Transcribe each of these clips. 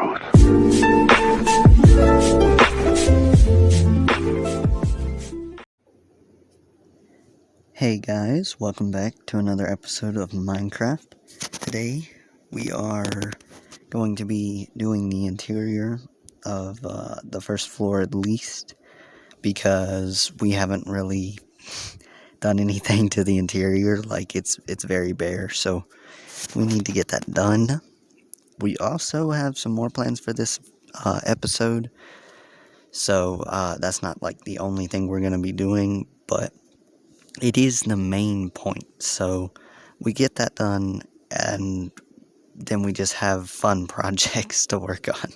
Hey guys, welcome back to another episode of Minecraft. Today we are going to be doing the interior of the first floor at least, because we haven't really done anything to the interior. Like it's very bare, so we need to get that done. We also have some more plans for this episode, so that's not like the only thing we're going to be doing, but it is the main point. So we get that done, and then we just have fun projects to work on.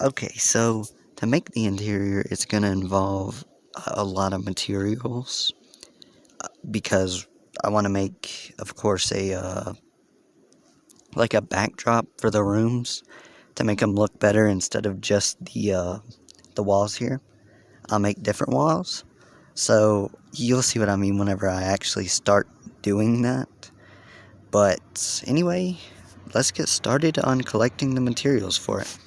Okay, so to make the interior, it's going to involve a lot of materials, because I want to make, of course, a backdrop for the rooms to make them look better instead of just the walls here. I'll make different walls. So you'll see what I mean whenever I actually start doing that. But anyway, let's get started on collecting the materials for it.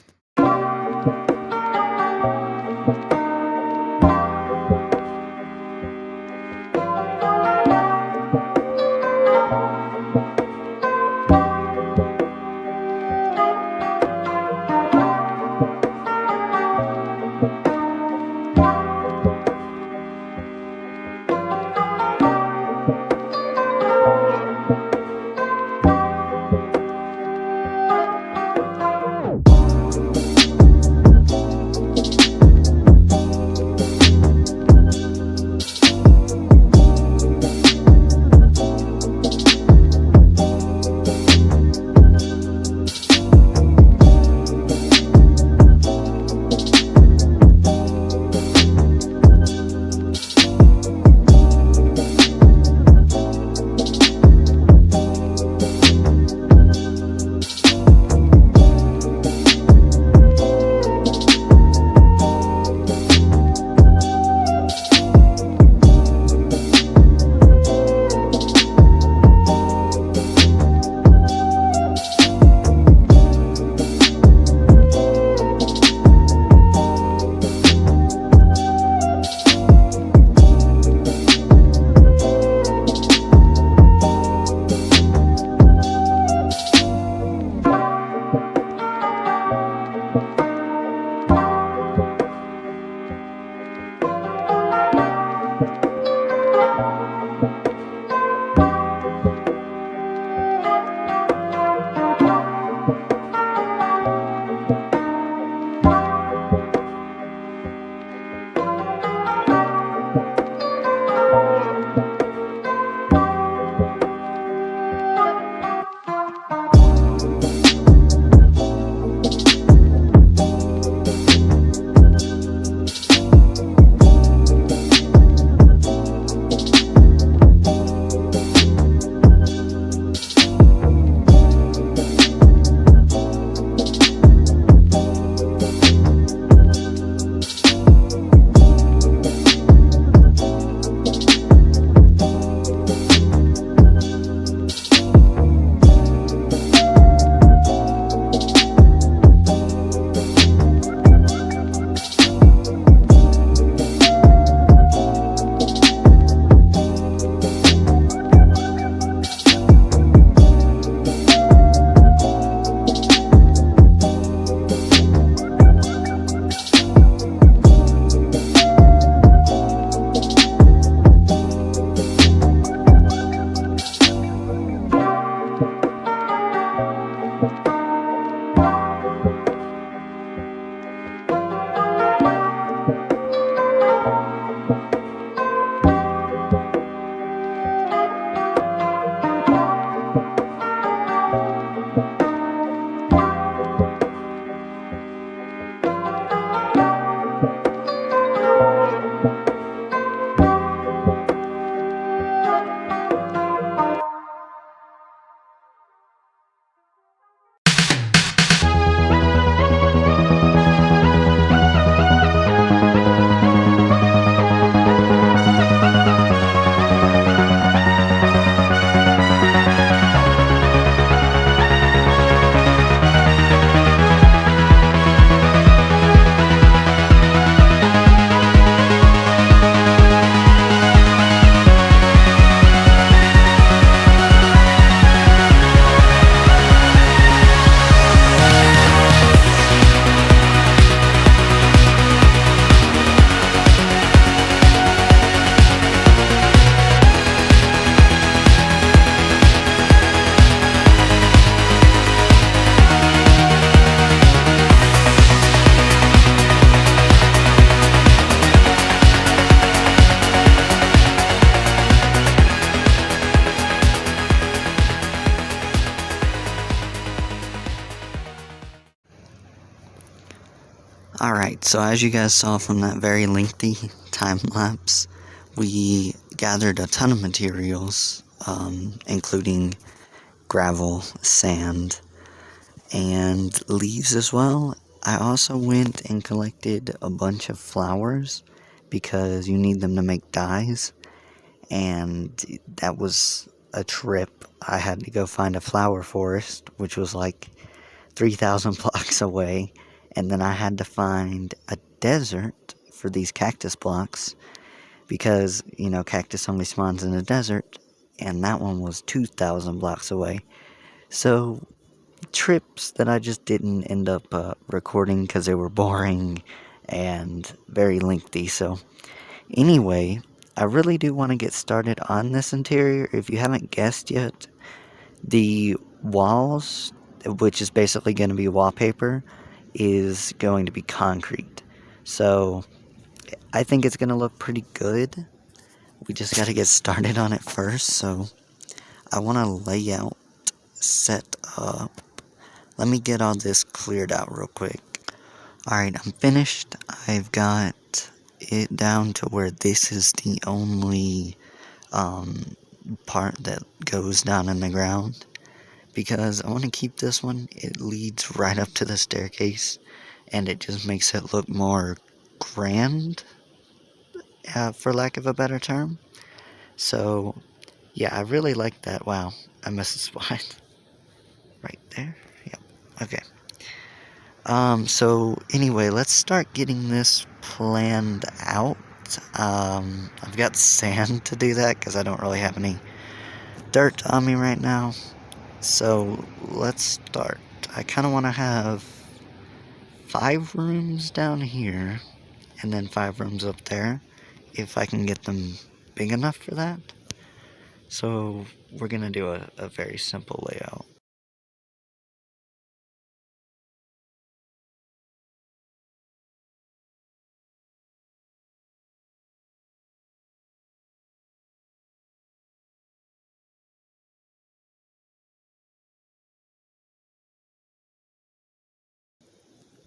Alright, so as you guys saw from that very lengthy time lapse, we gathered a ton of materials, including gravel, sand, and leaves as well. I also went and collected a bunch of flowers because you need them to make dyes, and that was a trip. I had to go find a flower forest, which was like 3,000 blocks away, and then I had to find a desert for these cactus blocks because, cactus only spawns in the desert, and that one was 2,000 blocks away. So, trips that I just didn't end up recording because they were boring and very lengthy. So, anyway, I really do want to get started on this interior. If you haven't guessed yet, the walls, which is basically going to be wallpaper, is going to be concrete. So I think it's going to look pretty good. We just got to get started on it first. So I want to lay out, set up. Let me get all this cleared out real quick. Alright, I'm finished. I've got it down to where this is the only part that goes down in the ground, because I want to keep this one. It leads right up to the staircase, and it just makes it look more grand, for lack of a better term. So, yeah, I really like that. Wow, I missed a spot. Right there? Yep. Okay. So anyway, let's start getting this planned out. I've got sand to do that because I don't really have any dirt on me right now. So let's start. I kind of want to have 5 rooms down here and then 5 rooms up there, if I can get them big enough for that. So we're going to do a very simple layout.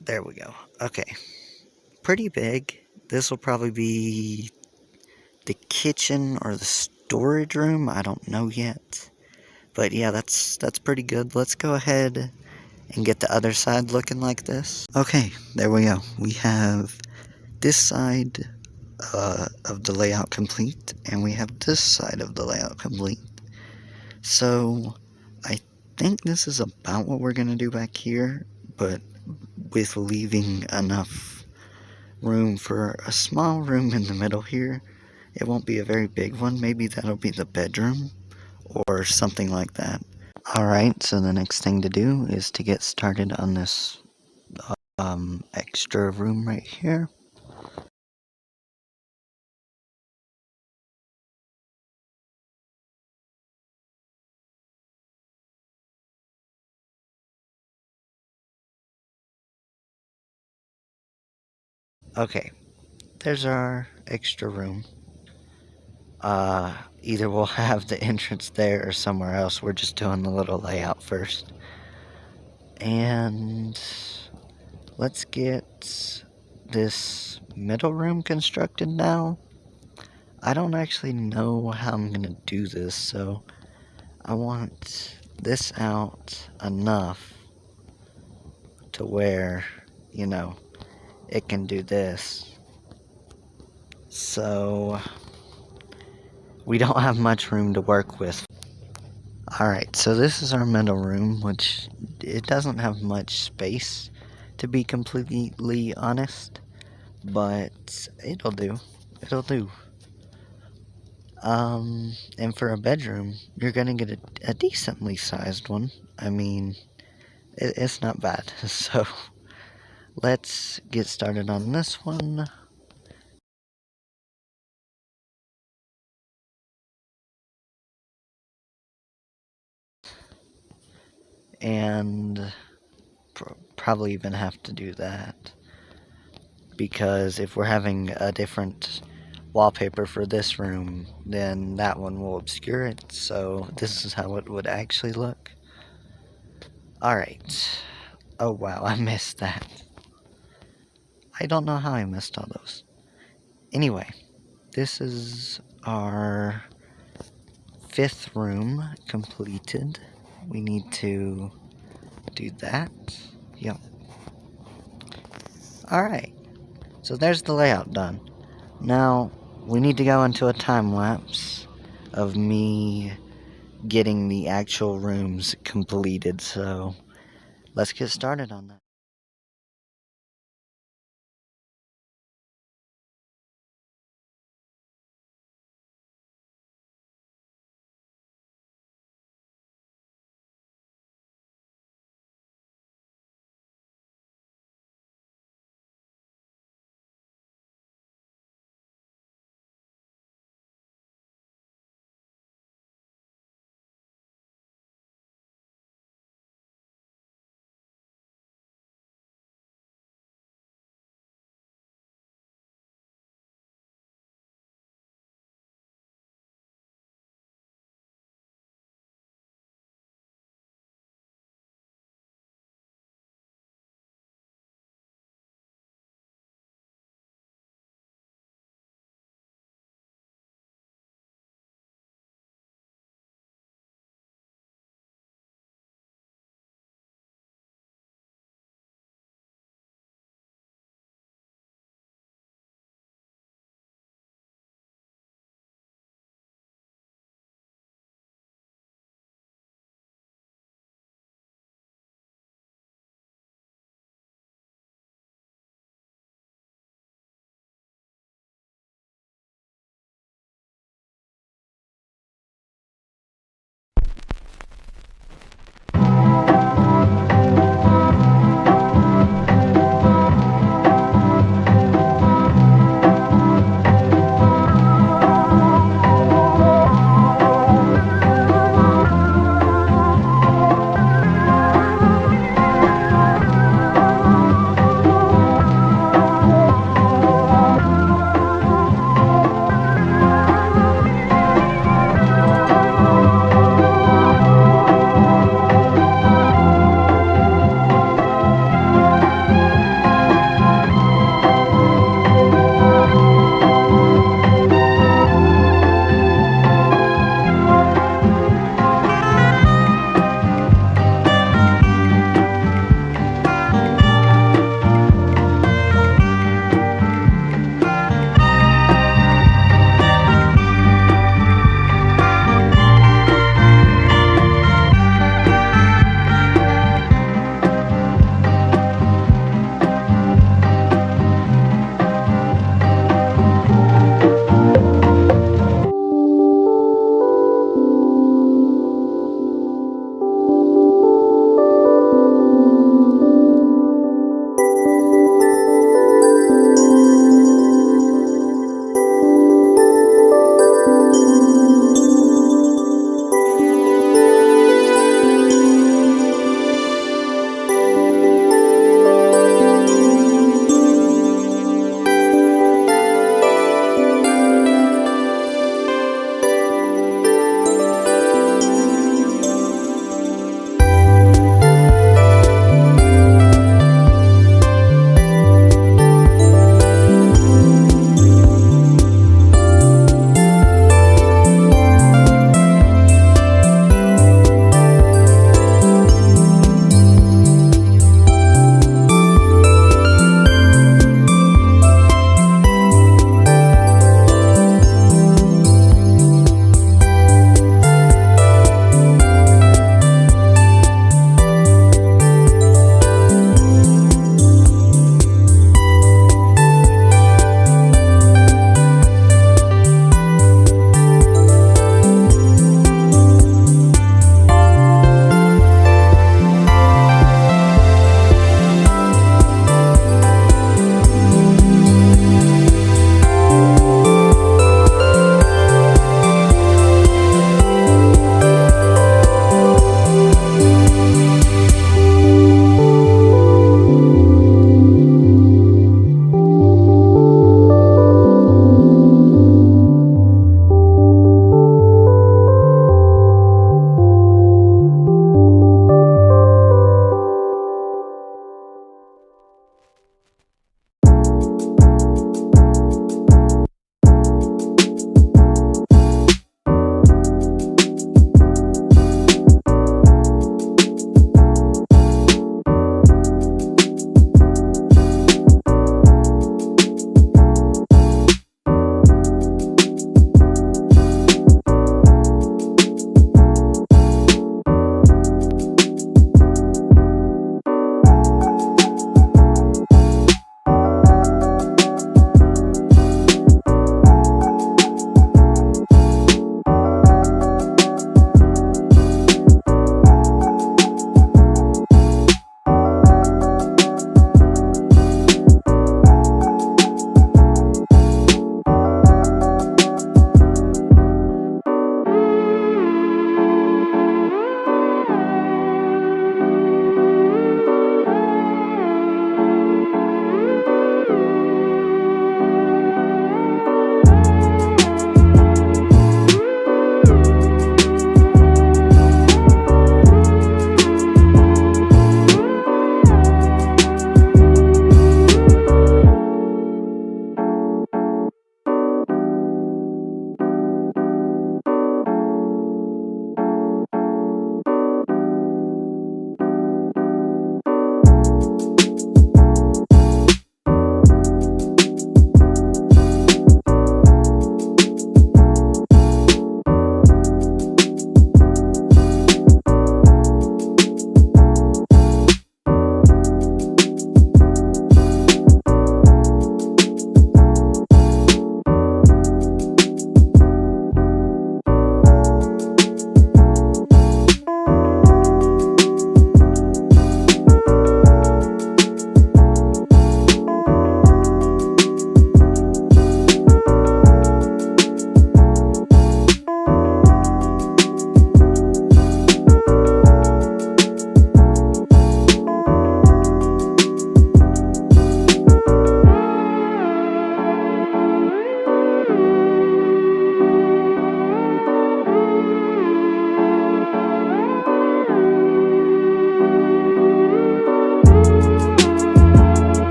There we go. Okay. Pretty big. This will probably be the kitchen or the storage room. I don't know yet. But yeah, that's pretty good. Let's go ahead and get the other side looking like this. Okay, there we go. We have this side of the layout complete, and we have this side of the layout complete. So I think this is about what we're going to do back here, but with leaving enough room for a small room in the middle here. It won't be a very big one. Maybe that'll be the bedroom or something like that. Alright, so the next thing to do is to get started on this extra room right here. Okay, there's our extra room. Either we'll have the entrance there or somewhere else. We're just doing the little layout first. And let's get this middle room constructed now. I don't actually know how I'm gonna do this, so I want this out enough to where, it can do this. So we don't have much room to work with. Alright, so this is our middle room, which it doesn't have much space, to be completely honest, but it'll do. It'll do. And for a bedroom, you're gonna get a decently sized one. I mean, it's not bad. So let's get started on this one. And probably even have to do that, because if we're having a different wallpaper for this room, then that one will obscure it. So this is how it would actually look. Alright. Oh wow, I missed that. I don't know how I missed all those. Anyway, this is our 5th room completed. We need to do that. Yep. Alright, so there's the layout done. Now, we need to go into a time lapse of me getting the actual rooms completed, so let's get started on that.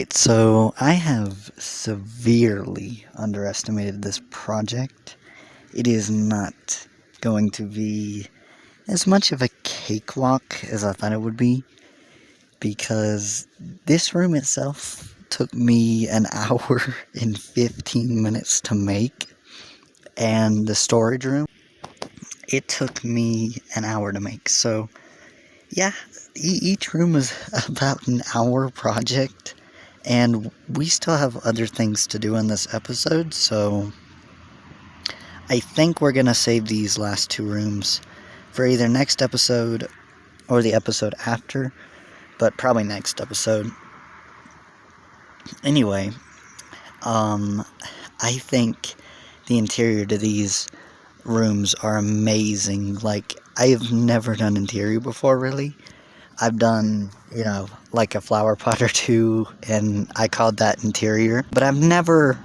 Alright, so I have severely underestimated this project. It is not going to be as much of a cakewalk as I thought it would be, because this room itself took me an hour and 15 minutes to make, and the storage room, it took me an hour to make. So yeah, each room is about an hour project, and we still have other things to do in this episode, so I think we're gonna save these last two rooms for either next episode or the episode after, but probably next episode. Anyway, I think the interior to these rooms are amazing. Like, I have never done interior before, really. I've done, like a flower pot or two, and I called that interior. But I've never,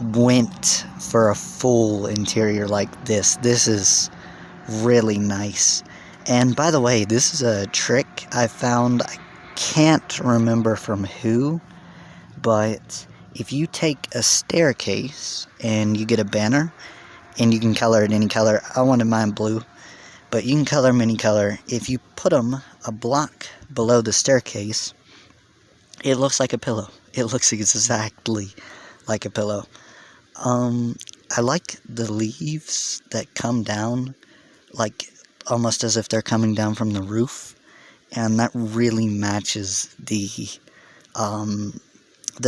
went for a full interior like this. This is really nice. And by the way, this is a trick I found. I can't remember from who, but if you take a staircase and you get a banner, and you can color it any color. I wanted mine blue, but you can color them any color. If you put them a block below the staircase, it looks like a pillow. It looks exactly like a pillow. I like the leaves that come down, like almost as if they're coming down from the roof, and that really matches the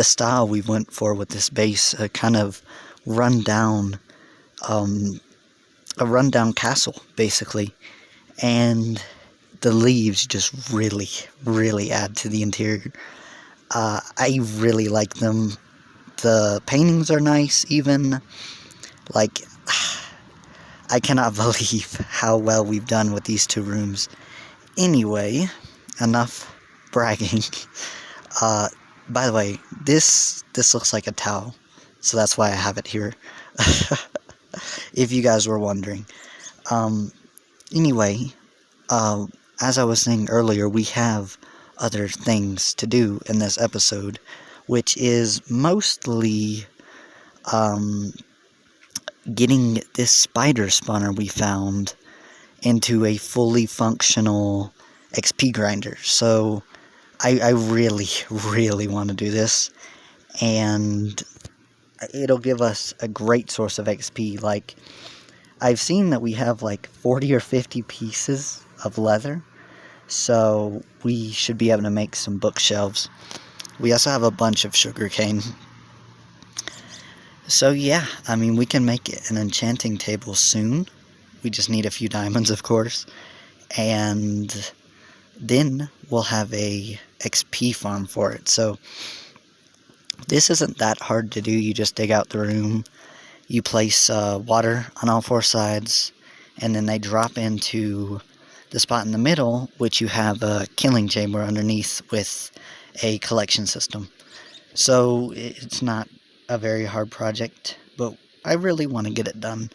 style we went for with this base, a kind of rundown, a rundown castle, basically. And the leaves just really, really add to the interior. I really like them. The paintings are nice, even. I cannot believe how well we've done with these two rooms. Anyway, enough bragging. By the way, this looks like a towel, so that's why I have it here. If you guys were wondering. Anyway, as I was saying earlier, we have other things to do in this episode, which is mostly getting this spider spawner we found into a fully functional XP grinder. So I really, really want to do this, and it'll give us a great source of XP. Like, I've seen that we have 40 or 50 pieces of leather, so we should be able to make some bookshelves. We also have a bunch of sugarcane. So yeah, we can make an enchanting table soon. We just need a few diamonds, of course, and then we'll have a XP farm for it. So this isn't that hard to do. You just dig out the room, you place water on all four sides, and then they drop into the spot in the middle, which you have a killing chamber underneath with a collection system. So it's not a very hard project, but I really want to get it done.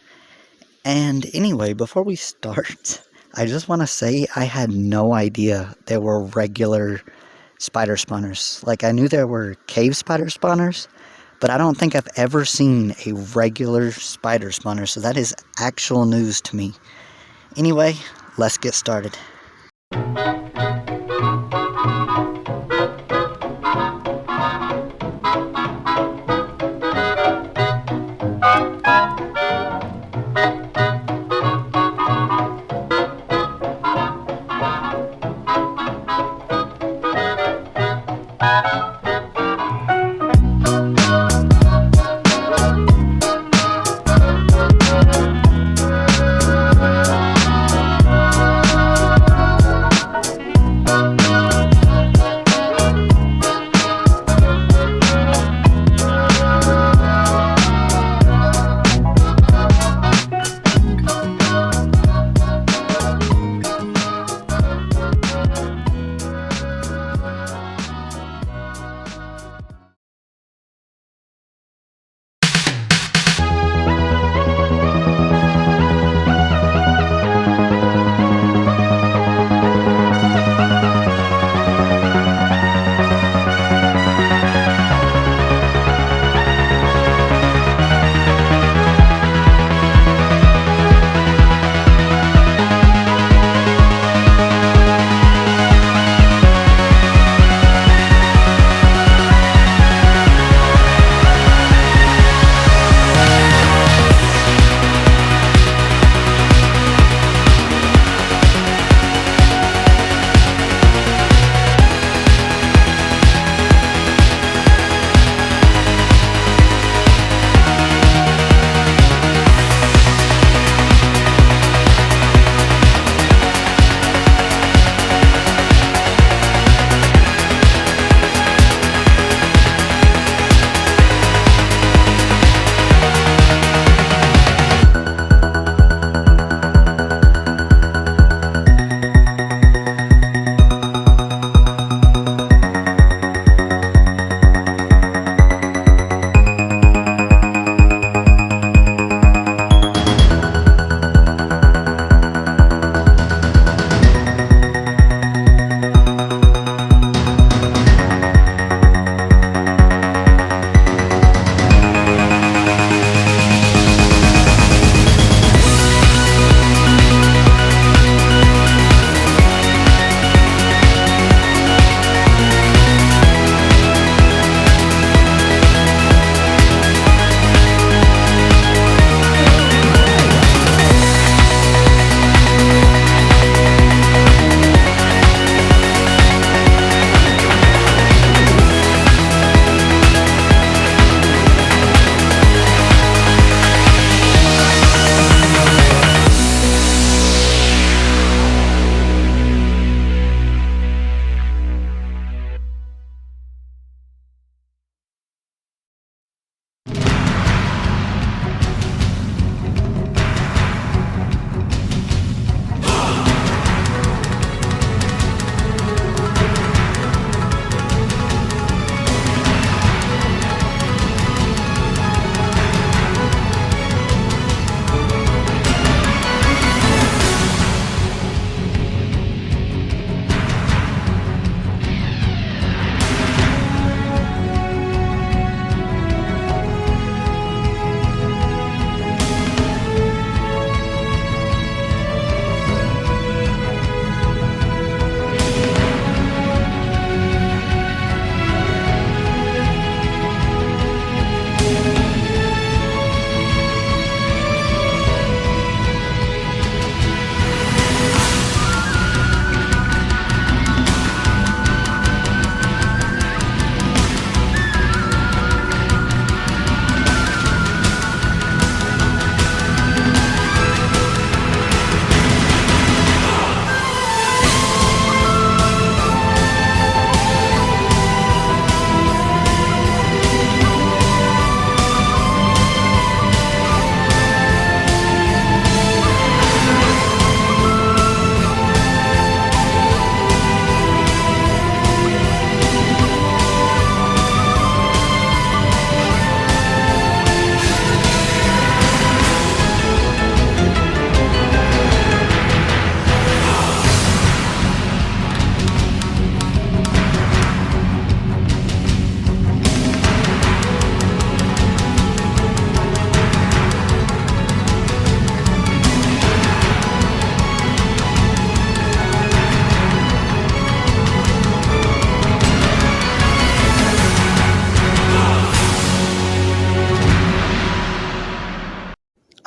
And anyway, before we start, I just want to say I had no idea there were regular spider spawners. I knew there were cave spider spawners, but I don't think I've ever seen a regular spider spawner, so that is actual news to me. Anyway, let's get started.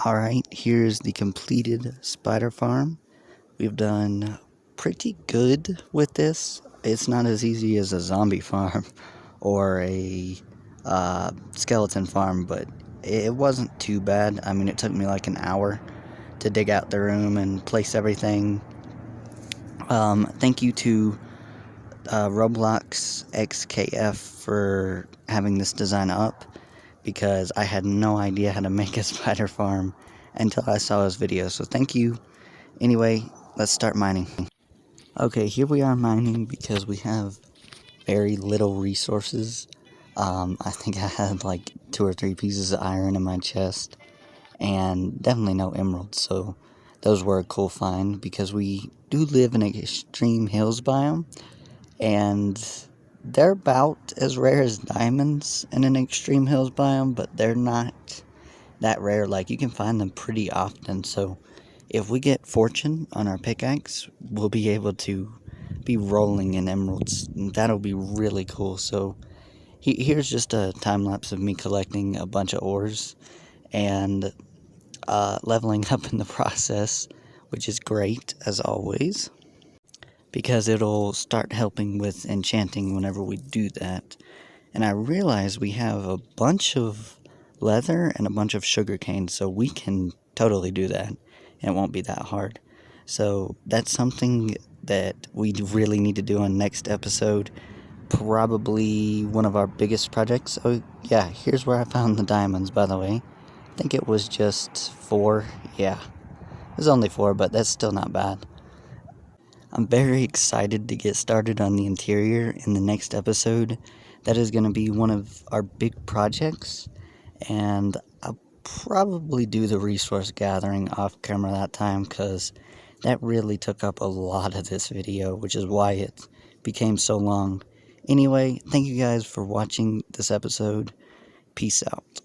Alright, here's the completed spider farm. We've done pretty good with this. It's not as easy as a zombie farm or a skeleton farm, but it wasn't too bad. I mean, it took me like an hour to dig out the room and place everything. Thank you to Roblox XKF for having this design up, because I had no idea how to make a spider farm until I saw his video. So thank you. Anyway, let's start mining. Okay, here we are mining because we have very little resources. I think I had like 2 or 3 pieces of iron in my chest, and definitely no emeralds, so those were a cool find because we do live in an extreme hills biome, and they're about as rare as diamonds in an extreme hills biome, but they're not that rare. Like, you can find them pretty often, so if we get fortune on our pickaxe, we'll be able to be rolling in emeralds. That'll be really cool. So here's just a time lapse of me collecting a bunch of ores and leveling up in the process, which is great as always, because it'll start helping with enchanting whenever we do that. And I realize we have a bunch of leather and a bunch of sugarcane, so we can totally do that, and it won't be that hard. So that's something that we really need to do on next episode. Probably one of our biggest projects. Oh yeah, here's where I found the diamonds, by the way. I think it was just 4. Yeah, it was only 4, but that's still not bad. I'm very excited to get started on the interior in the next episode. That is going to be one of our big projects, and I'll probably do the resource gathering off camera that time, because that really took up a lot of this video, which is why it became so long. Anyway, thank you guys for watching this episode. Peace out.